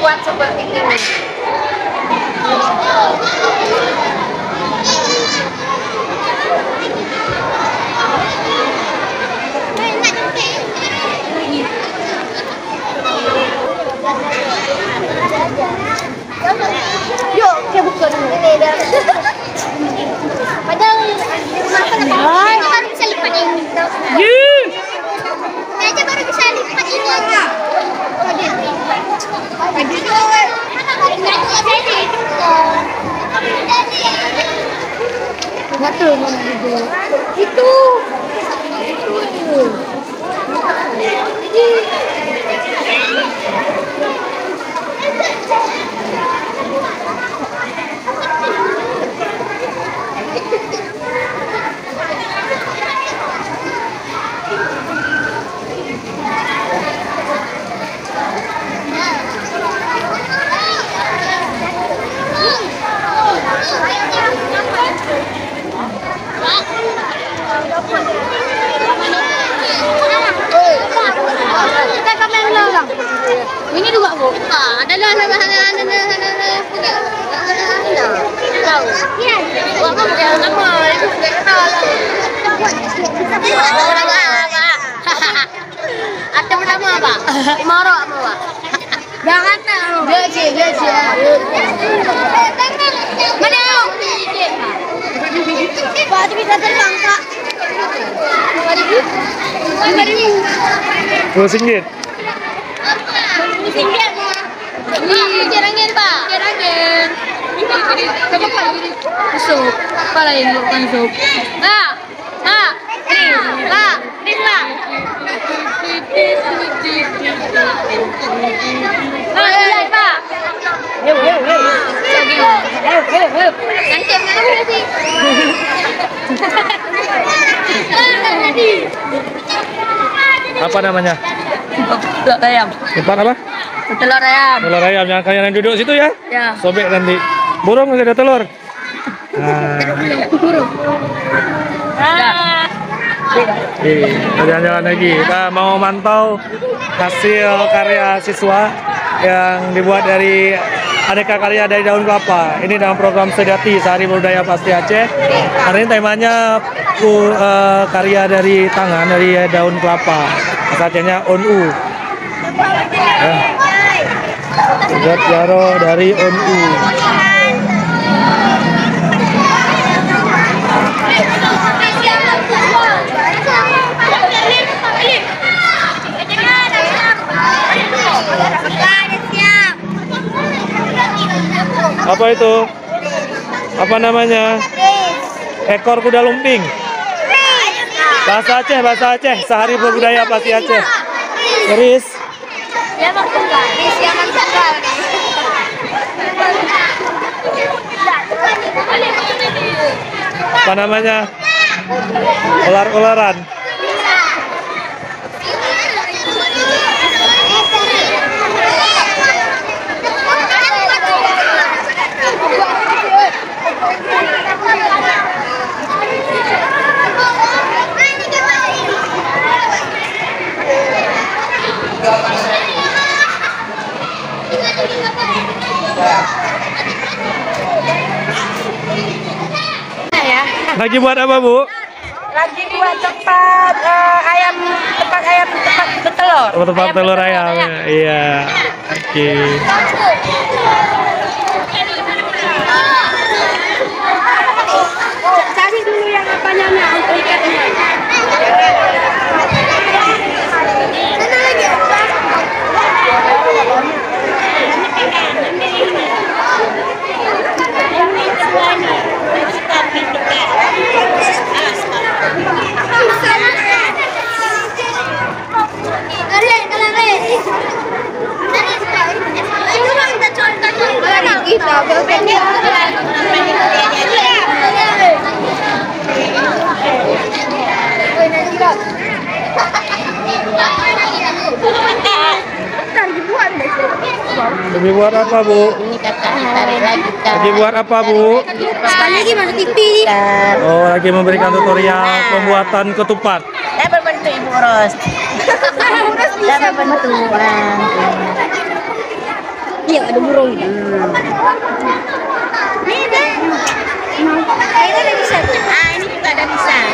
buat seperti ini. Yuk, kita buka dulu. Padahal baru bisa lipat ini. Aja baru bisa lipat ini aja. Nggak tuh itu. Kita kamera ulang. Ini juga bu. Ada Ada pertama apa? Moro apa? Jangan tahu. Dia. Mana? Pak, bisa terbang, Pak. RM20. Jarangin, Pak. Jarangin. Coba Pak. Sup. Apa lagi bukan sup? Pak. Apa namanya? Telur ayam. Tempat apa? Telur ayam. Telur ayam. Yang kalian yang duduk situ ya? Ya. Sobek nanti. Burung masih ada telur. Nah. Jalan-jalan lagi. Kita mau mantau hasil karya siswa yang dibuat dari aneka karya dari daun kelapa. Ini dalam program Sedati Sehari Budaya Pasti Aceh. Hari ini temanya karya dari tangan dari daun kelapa. Acehnya ONU. Buat Jaro dari ONU. Apa itu? Apa namanya? Ekor kuda lumping. Bahasa Aceh. Sehari Berbudaya Pasti Aceh. Keris. Apa namanya? Ular-ularan. Lagi buat apa, Bu? Lagi buat tempat ayam bertelur. Oh, tempat telur ayam. Iya. Oke. Cari dulu yang apanya untuk ikatnya. Sana lagi. Lagi buat apa, Bu? Ini kakaknya tarik lagi. Lagi buat apa, Bu? Sekali lagi mana TV? Oh, lagi memberikan tutorial pembuatan ketupat. Saya berbantu Ibu Ros. Saya berbantu. Yuk. ada burung. Ini ada. Ini ada bisa. Ah, ini juga ada bisa.